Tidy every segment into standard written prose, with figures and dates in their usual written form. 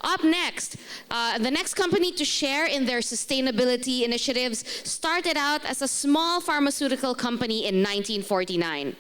Up next, the next company to share in their sustainability initiatives started out as a small pharmaceutical company in 1949.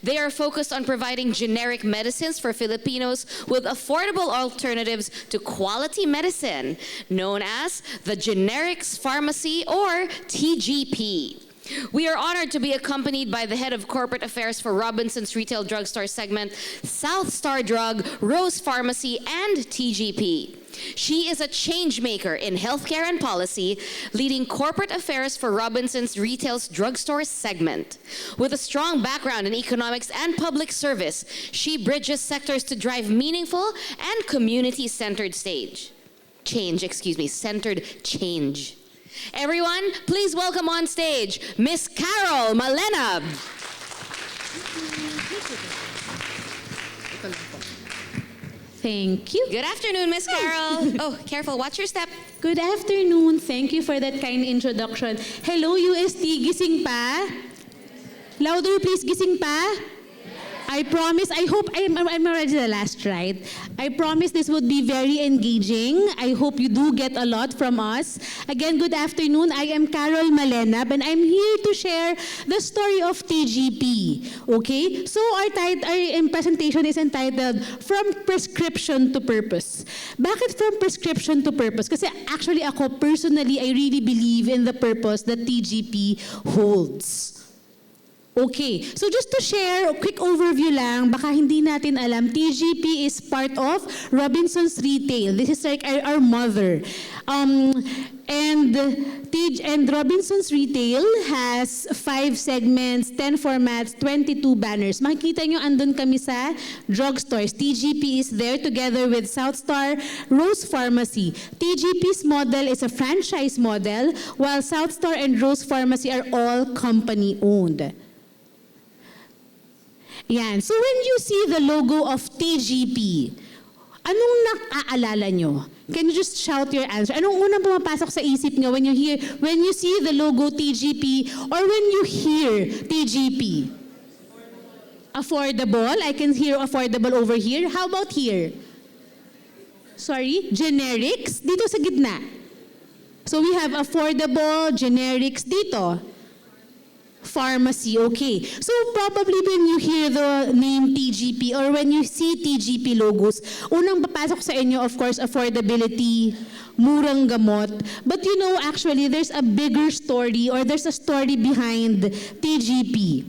They are focused on providing generic medicines for Filipinos with affordable alternatives to quality medicine, known as the Generics Pharmacy or TGP. We are honored to be accompanied by the head of corporate affairs for Robinson's retail drugstore segment, South Star Drug, Rose Pharmacy, and TGP. She is a change maker in healthcare and policy, leading corporate affairs for Robinson's retail's drugstore segment. With a strong background in economics and public service, she bridges sectors to drive meaningful and community-centered centered change. Everyone, please welcome on stage Miss Carol Malena. Thank you. Good afternoon, Miss Carol. Oh, careful, watch your step. Good afternoon. Thank you for that kind introduction. Hello, UST. Gising pa? Louder, please. Gising pa? I promise, I hope, I'm already the last, right? I promise this would be very engaging. I hope you do get a lot from us. Again, good afternoon. I am Carol Malenab, and I'm here to share the story of TGP. Okay? So our presentation is entitled From Prescription to Purpose. Bakit from prescription to purpose? Kasi actually ako, personally, I really believe in the purpose that TGP holds. Okay, so just to share, a quick overview lang, baka hindi natin alam, TGP is part of Robinson's Retail. This is like our mother. And Robinson's Retail has 5 segments, 10 formats, 22 banners. Makikita nyo, andun kami sa drugstores. TGP is there together with South Star, Rose Pharmacy. TGP's model is a franchise model, while South Star and Rose Pharmacy are all company-owned. Yan. So when you see the logo of TGP, anong nakaalala nyo? Can you just shout your answer? Anong unang pumapasok sa isip nyo when you see the logo TGP or when you hear TGP? Affordable. I can hear affordable over here. How about here? Sorry? Generics? Dito sa gitna. So we have affordable, generics dito. Pharmacy, okay. So probably when you hear the name TGP or when you see TGP logos, unang papasok sa inyo, of course, affordability, murang gamot. But you know, actually, there's a bigger story or there's a story behind TGP.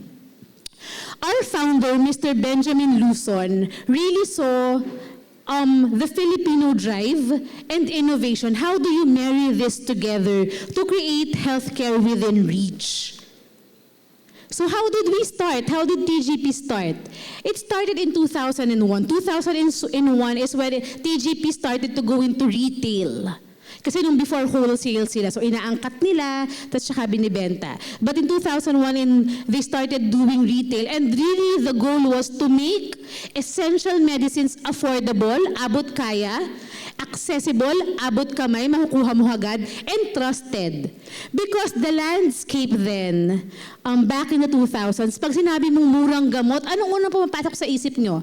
Our founder, Mr. Benjamin Luzon, really saw the Filipino drive and innovation. How do you marry this together to create healthcare within reach? So how did we start? How did TGP start? It started in 2001. 2001 is when TGP started to go into retail. Kasi nung before wholesale sila, so inaangkat nila, tapos saka binibenta. But in 2001, they started doing retail. And really, the goal was to make essential medicines affordable, abot kaya, accessible, abot kamay, makukuha mo agad, and trusted. Because the landscape then, back in the 2000s, pag sinabi mong murang gamot, anong unang pumapasok sa isip nyo?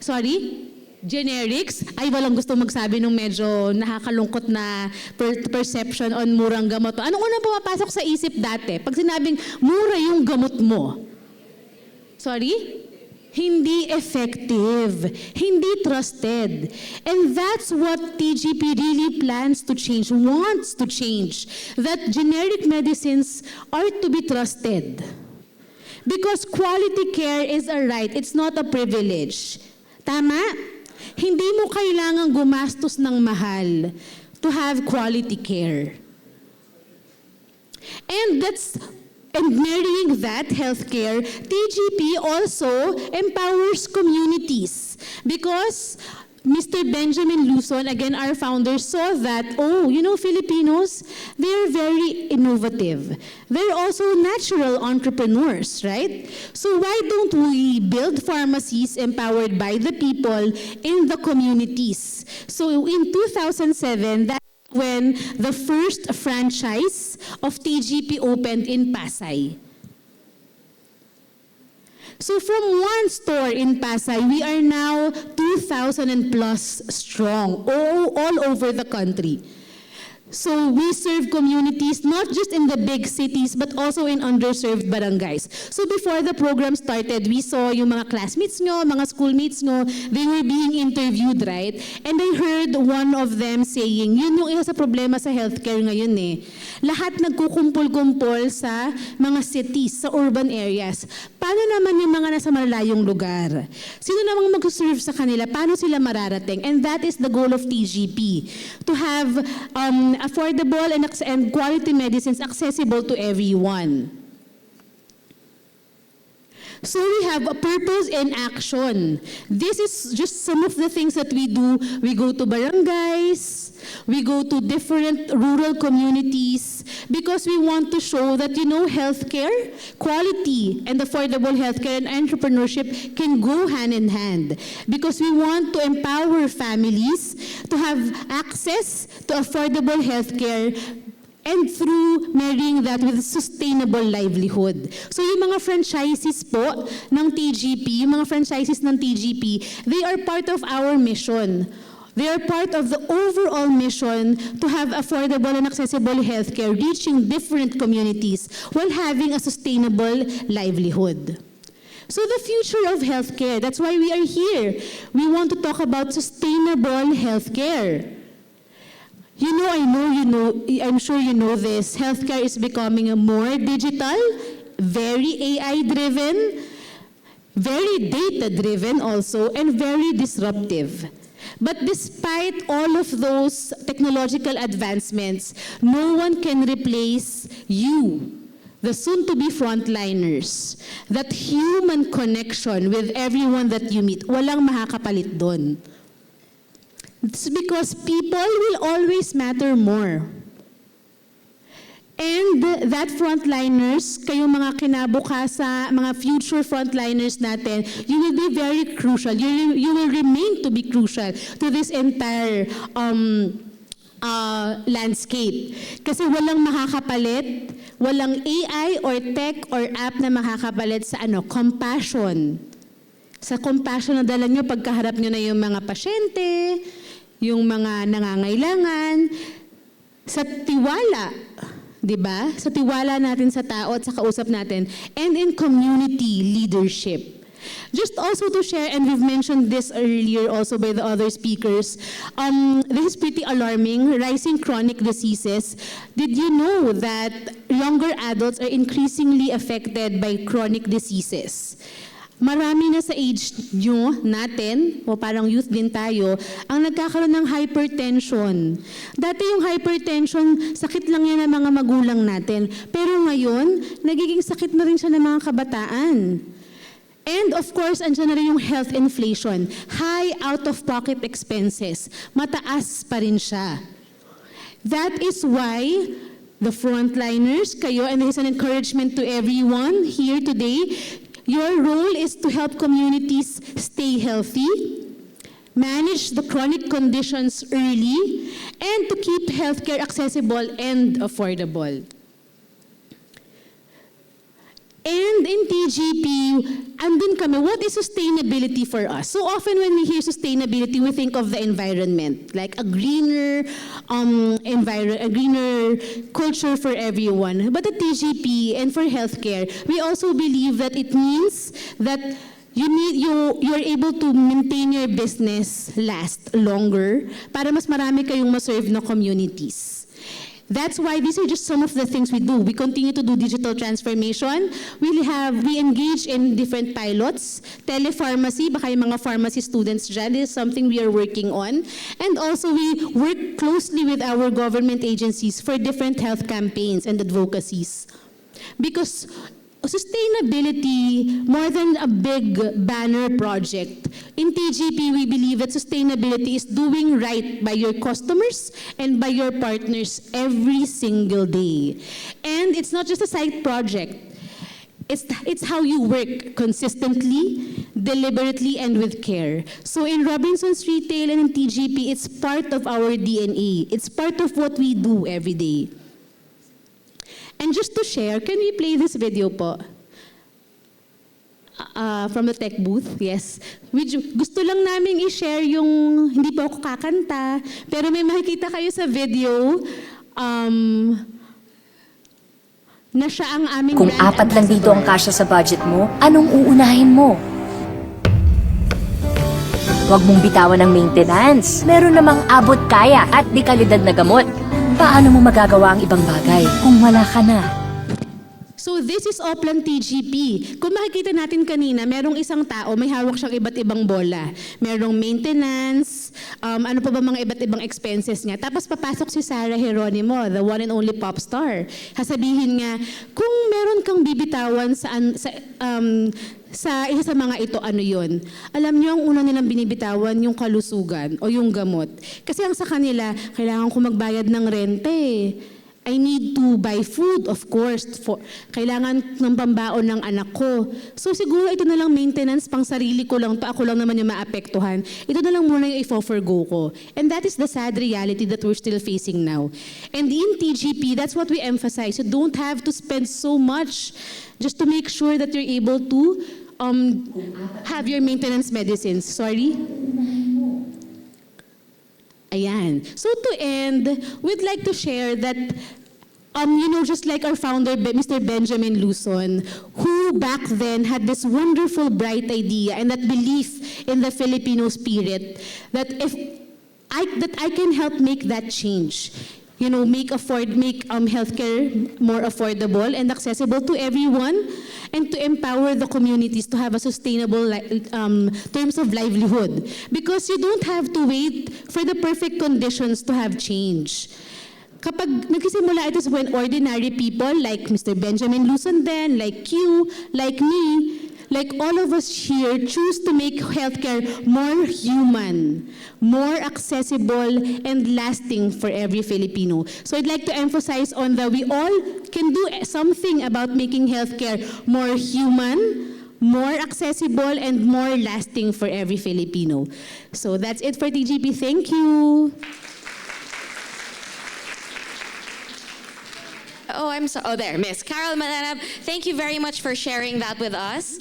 Sorry? Generics? Ay, walang gusto magsabi nung medyo nakakalungkot na perception on murang gamot. Anong unang pumapasok sa isip dati? Pag sinabing mura yung gamot mo? Sorry? Hindi effective, hindi trusted. And that's what TGP really plans to change, wants to change. That generic medicines are to be trusted. Because quality care is a right, it's not a privilege. Tama? Hindi mo kailangang gumastos ng mahal to have quality care. And marrying that healthcare, TGP also empowers communities because Mr. Benjamin Luzon, again our founder, saw that, Filipinos, they're very innovative. They're also natural entrepreneurs, right? So why don't we build pharmacies empowered by the people in the communities? So in 2007, that's when the first franchise of TGP opened in Pasay. So from one store in Pasay, we are now 2,000 and plus strong, all over the country. So we serve communities not just in the big cities but also in underserved barangays. So before the program started, we saw yung mga classmates nyo, mga schoolmates nyo, they were being interviewed, right? And I heard one of them saying, yun yung isa sa problema sa healthcare ngayon eh. Lahat nagkukumpul-kumpul sa mga cities, sa urban areas. Paano naman yung mga nasa malalayong lugar? Sino namang mag-serve sa kanila? Paano sila mararating? And that is the goal of TGP, to have affordable and quality medicines accessible to everyone. So we have a purpose in action. This is just some of the things that we do. We go to barangays, we go to different rural communities because we want to show that, healthcare, quality and affordable healthcare and entrepreneurship can go hand in hand. Because we want to empower families to have access to affordable healthcare and through marrying that with sustainable livelihood. So yung mga franchises po ng TGP, yung mga franchises ng TGP, they are part of our mission. They are part of the overall mission to have affordable and accessible healthcare reaching different communities while having a sustainable livelihood. So the future of healthcare, that's why we are here. We want to talk about sustainable healthcare. I'm sure you know this. Healthcare is becoming more digital, very AI-driven, very data-driven also, and very disruptive. But despite all of those technological advancements, no one can replace you, the soon-to-be frontliners. That human connection with everyone that you meet, walang makakapalit doon. It's because people will always matter more. And that frontliners, kayong mga kinabukasan, mga future frontliners natin, you will be very crucial. You will remain to be crucial to this entire landscape. Kasi walang makakapalit, walang AI or tech or app na makakapalit sa compassion. Sa compassion na dala nyo pagkaharap nyo na yung mga pasyente, yung mga nangangailangan, sa tiwala, di ba? Sa tiwala natin sa tao at sa kausap natin, and in community leadership. Just also to share, and we've mentioned this earlier also by the other speakers, this is pretty alarming, rising chronic diseases. Did you know that younger adults are increasingly affected by chronic diseases? Marami na sa age nyo, natin, o parang youth din tayo, ang nagkakaroon ng hypertension. Dati yung hypertension, sakit lang yan ng mga magulang natin. Pero ngayon, nagiging sakit na rin siya ng mga kabataan. And of course, andyan na rin yung health inflation. High out-of-pocket expenses. Mataas pa rin siya. That is why the frontliners, kayo, and this is an encouragement to everyone here today, your role is to help communities stay healthy, manage the chronic conditions early, and to keep healthcare accessible and affordable. And in TGP, andun kami, what is sustainability for us? So often when we hear sustainability, we think of the environment, like a greener a greener culture for everyone. But at TGP and for healthcare, we also believe that it means that you're able to maintain your business last longer para mas marami kayong ma-serve na communities. That's why these are just some of the things we do. We continue to do digital transformation. We engage in different pilots. Telepharmacy, baka yung mga pharmacy students dyan, is something we are working on. And also we work closely with our government agencies for different health campaigns and advocacies. Because sustainability, more than a big banner project, in TGP, we believe that sustainability is doing right by your customers and by your partners every single day. And it's not just a side project. It's how you work consistently, deliberately, and with care. So in Robinson's Retail and in TGP, it's part of our DNA. It's part of what we do every day. And just to share, can we play this video po? from the tech booth, yes. Gusto lang namin i-share yung, hindi po ako kakanta, pero may makikita kayo sa video, na siya ang aming Kung brand 4 lang dito ang ambassador. kasya sa budget mo, anong uunahin mo? Huwag mong bitawan ng maintenance. Meron namang abot kaya at di kalidad na gamot. Paano mo magagawa ang ibang bagay kung wala ka na? So this is Oplan TGP. Kung makikita natin kanina, merong isang tao, may hawak siyang iba't ibang bola. Merong maintenance, ano pa ba mga iba't ibang expenses niya. Tapos papasok si Sarah Geronimo, the one and only pop star. Sasabihin nga, kung meron kang bibitawan sa isa sa mga ito, ano yun? Alam niyo, ang una nilang binibitawan, yung kalusugan o yung gamot. Kasi ang sa kanila, kailangan ko magbayad ng rente eh. I need to buy food, of course. Kailangan ng pambaon ng anak ko. So siguro ito na lang maintenance, pang sarili ko lang, ako lang naman yung maapektuhan. Ito na lang muna yung i-forgo ko. And that is the sad reality that we're still facing now. And in TGP, that's what we emphasize. You don't have to spend so much just to make sure that you're able to have your maintenance medicines. Sorry? Ayan. So to end, we'd like to share that, just like our founder, Mr. Benjamin Luzon, who back then had this wonderful, bright idea and that belief in the Filipino spirit that I can help make that change. Make healthcare more affordable and accessible to everyone, and to empower the communities to have a sustainable terms of livelihood. Because you don't have to wait for the perfect conditions to have change. Kapag nagsisimula ito when ordinary people like Mr. Benjamin Luzon then, like you, like me, like all of us here, choose to make healthcare more human, more accessible, and lasting for every Filipino. So I'd like to emphasize on that we all can do something about making healthcare more human, more accessible, and more lasting for every Filipino. So that's it for TGP. Thank you. There, Miss Carol Malanab. Thank you very much for sharing that with us.